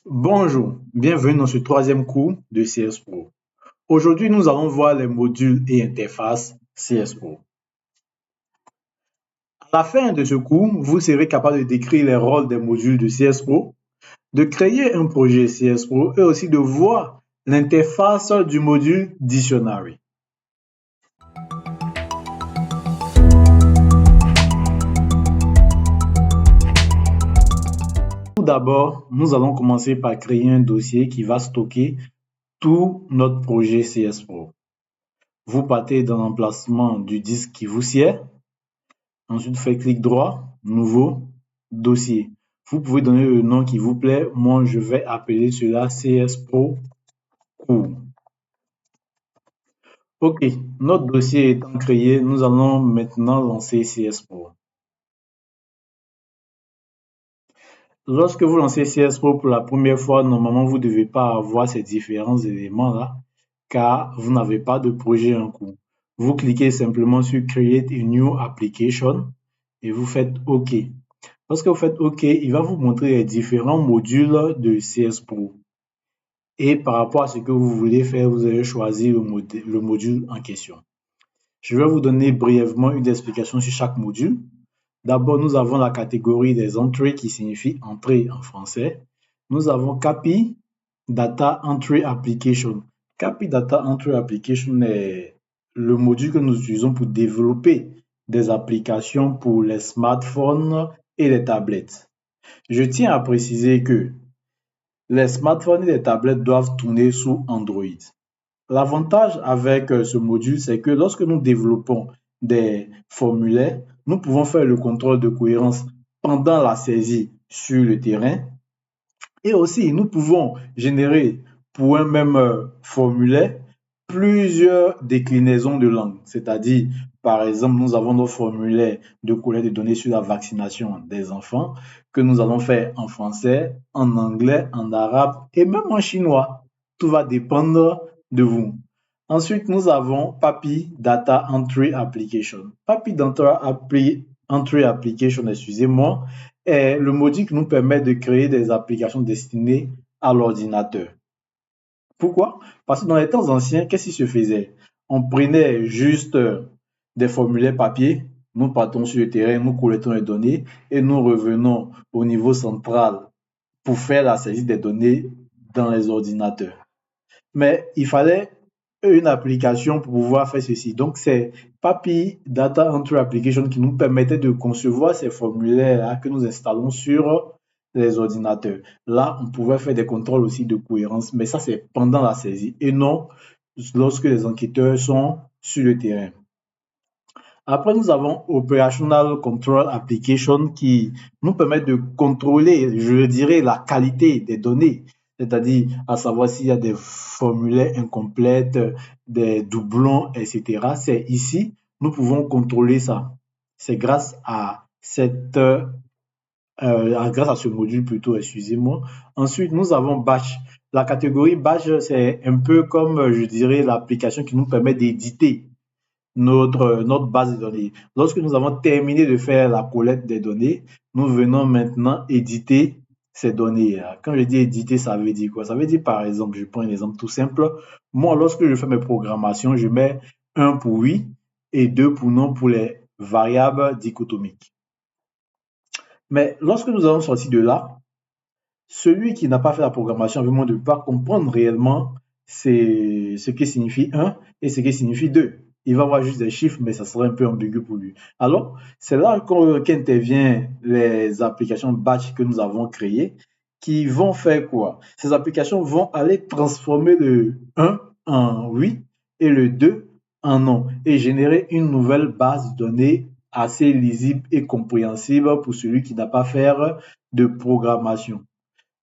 Bonjour, bienvenue dans ce troisième cours de CS Pro. Aujourd'hui, nous allons voir les modules et interfaces CS Pro. À la fin de ce cours, vous serez capable de décrire les rôles des modules de CS Pro, de créer un projet CS Pro et aussi de voir l'interface du module Dictionary. Tout d'abord, nous allons commencer par créer un dossier qui va stocker tout notre projet CS Pro. Vous partez dans l'emplacement du disque qui vous sied. Ensuite, faites clic droit, nouveau, dossier. Vous pouvez donner le nom qui vous plaît. Moi, je vais appeler cela CS Pro cours. OK, notre dossier étant créé, nous allons maintenant lancer CS Pro. Lorsque vous lancez CS Pro pour la première fois, normalement, vous ne devez pas avoir ces différents éléments-là, car vous n'avez pas de projet en cours. Vous cliquez simplement sur Create a New Application et vous faites OK. Lorsque vous faites OK, il va vous montrer les différents modules de CS Pro. Et par rapport à ce que vous voulez faire, vous allez choisir le module en question. Je vais vous donner brièvement une explication sur chaque module. D'abord, nous avons la catégorie des entrées qui signifie entrée en français. Nous avons CAPI, Data Entry Application. CAPI Data Entry Application est le module que nous utilisons pour développer des applications pour les smartphones et les tablettes. Je tiens à préciser que les smartphones et les tablettes doivent tourner sous Android. L'avantage avec ce module, c'est que lorsque nous développons des formulaires, nous pouvons faire le contrôle de cohérence pendant la saisie sur le terrain et aussi nous pouvons générer pour un même formulaire plusieurs déclinaisons de langue. C'est-à-dire, par exemple, nous avons nos formulaires de collecte de données sur la vaccination des enfants que nous allons faire en français, en anglais, en arabe et même en chinois. Tout va dépendre de vous. Ensuite, nous avons PAPI Data Entry Application. PAPI Data Entry Application, excusez-moi, est le module qui nous permet de créer des applications destinées à l'ordinateur. Pourquoi? Parce que dans les temps anciens, qu'est-ce qui se faisait? On prenait juste des formulaires papier, nous partons sur le terrain, nous collectons les données et nous revenons au niveau central pour faire la saisie des données dans les ordinateurs. Mais il fallait une application pour pouvoir faire ceci. Donc, c'est PAPI Data Entry Application qui nous permettait de concevoir ces formulaires-là que nous installons sur les ordinateurs. Là, on pouvait faire des contrôles aussi de cohérence, mais ça, c'est pendant la saisie et non lorsque les enquêteurs sont sur le terrain. Après, nous avons Operational Control Application qui nous permet de contrôler, je dirais, la qualité des données, c'est-à-dire à savoir s'il y a des formulaires incomplets, des doublons, etc. C'est ici, nous pouvons contrôler ça. C'est grâce à grâce à ce module plutôt, excusez-moi. Ensuite, nous avons Batch. La catégorie Batch, c'est un peu comme, je dirais, l'application qui nous permet d'éditer notre base de données. Lorsque nous avons terminé de faire la collecte des données, nous venons maintenant éditer ces données. Quand je dis éditer, ça veut dire quoi? Ça veut dire, par exemple, je prends un exemple tout simple. Moi, lorsque je fais mes programmations, je mets 1 pour oui et 2 pour non pour les variables dichotomiques. Mais lorsque nous allons sortir de là, celui qui n'a pas fait la programmation avec moi ne peut pas comprendre réellement ce que signifie 1 et ce que signifie 2. Il va voir juste des chiffres, mais ça sera un peu ambigu pour lui. Alors, c'est là qu'interviennent les applications batch que nous avons créées qui vont faire quoi? Ces applications vont aller transformer le 1 en oui et le 2 en non et générer une nouvelle base de données assez lisible et compréhensible pour celui qui n'a pas fait de programmation.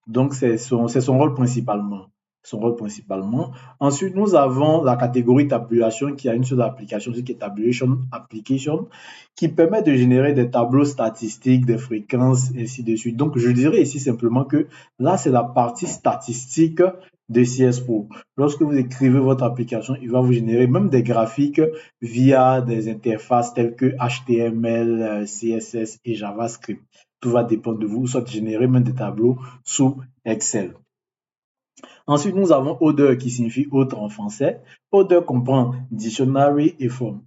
Donc, c'est son rôle principalement. Son rôle principalement. Ensuite, nous avons la catégorie tabulation qui a une seule application, qui est Tabulation Application, qui permet de générer des tableaux statistiques, des fréquences, ainsi de suite. Donc, je dirais ici simplement que là, c'est la partie statistique de CS Pro. Lorsque vous écrivez votre application, il va vous générer même des graphiques via des interfaces telles que HTML, CSS et JavaScript. tout va dépendre de vous, soit générer même des tableaux sous Excel. Ensuite, nous avons order qui signifie autre en français. Order comprend dictionary et form.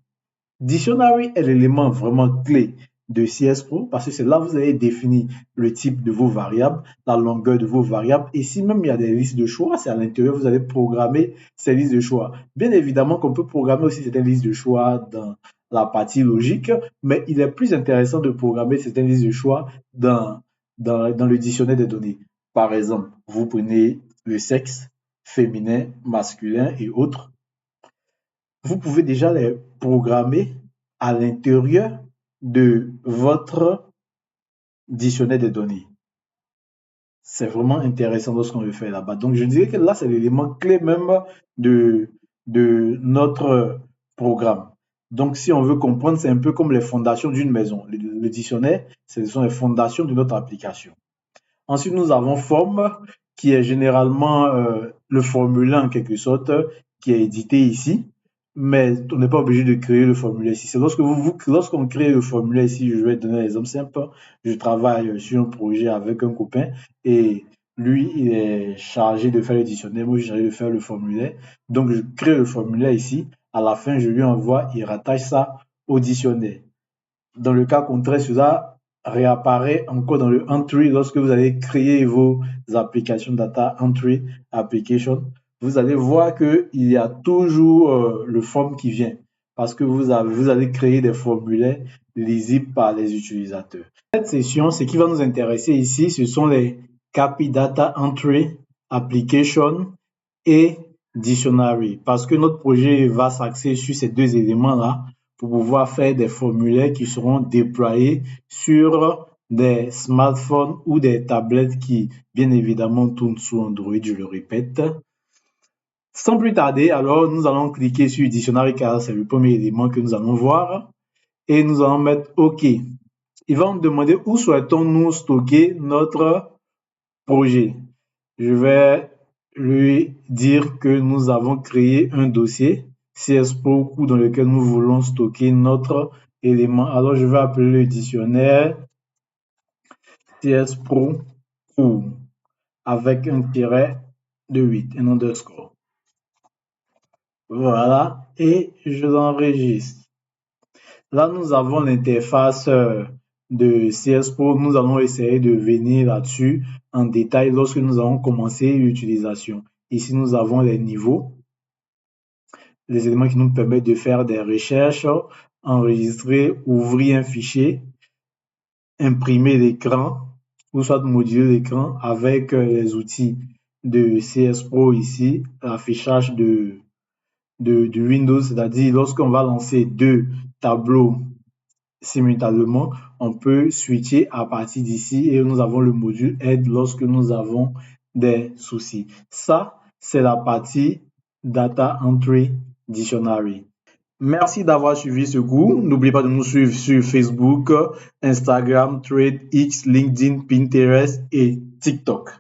Dictionary est l'élément vraiment clé de CS Pro parce que c'est là que vous allez définir le type de vos variables, la longueur de vos variables. Et si même il y a des listes de choix, c'est à l'intérieur, vous allez programmer ces listes de choix. Bien évidemment qu'on peut programmer aussi certaines listes de choix dans la partie logique, mais il est plus intéressant de programmer certaines listes de choix dans le dictionnaire des données. Par exemple, vous prenez le sexe, féminin, masculin et autres. Vous pouvez déjà les programmer à l'intérieur de votre dictionnaire de données. C'est vraiment intéressant lorsqu'on le fait là-bas. Donc, je dirais que là, c'est l'élément clé même de, de notre programme. Donc, si on veut comprendre, c'est un peu comme les fondations d'une maison. Le dictionnaire, ce sont les fondations de notre application. Ensuite, nous avons forme, qui est généralement le formulaire en quelque sorte, qui est édité ici. Mais on n'est pas obligé de créer le formulaire ici. C'est lorsqu'on crée le formulaire ici, je vais donner un exemple simple. Je travaille sur un projet avec un copain et lui, il est chargé de faire le dictionnaire, moi, je suis chargé de faire le formulaire. Donc, je crée le formulaire ici. À la fin, je lui envoie, il rattache ça au dictionnaire. Dans le cas contraire, cela réapparaît encore dans le entry lorsque vous allez créer vos applications data entry application. Vous allez voir qu'il y a toujours le form qui vient parce que vous allez créer des formulaires lisibles par les utilisateurs. Cette session, ce qui va nous intéresser ici, ce sont les KPI Data Entry Application et Dictionary parce que notre projet va s'axer sur ces deux éléments-là pour pouvoir faire des formulaires qui seront déployés sur des smartphones ou des tablettes qui, bien évidemment, tournent sous Android, je le répète. Sans plus tarder, alors, nous allons cliquer sur Dictionary car c'est le premier élément que nous allons voir et nous allons mettre OK. Il va nous demander où souhaitons-nous stocker notre projet. Je vais lui dire que nous avons créé un dossier CS Pro dans lequel nous voulons stocker notre élément. Alors, je vais appeler le dictionnaire CS Pro avec un tiret de 8, un underscore. Voilà, et je l'enregistre. Là, nous avons l'interface de CS Pro. Nous allons essayer de venir là-dessus en détail lorsque nous allons commencer l'utilisation. Ici, nous avons les niveaux, les éléments qui nous permettent de faire des recherches, enregistrer, ouvrir un fichier, imprimer l'écran, ou soit moduler l'écran avec les outils de CS Pro ici, l'affichage de Windows, c'est-à-dire lorsqu'on va lancer deux tableaux simultanément, on peut switcher à partir d'ici et nous avons le module aide lorsque nous avons des soucis. Ça, c'est la partie Data Entry Dictionary. Merci d'avoir suivi ce cours. N'oubliez pas de nous suivre sur Facebook, Instagram, Thread, X, LinkedIn, Pinterest et TikTok.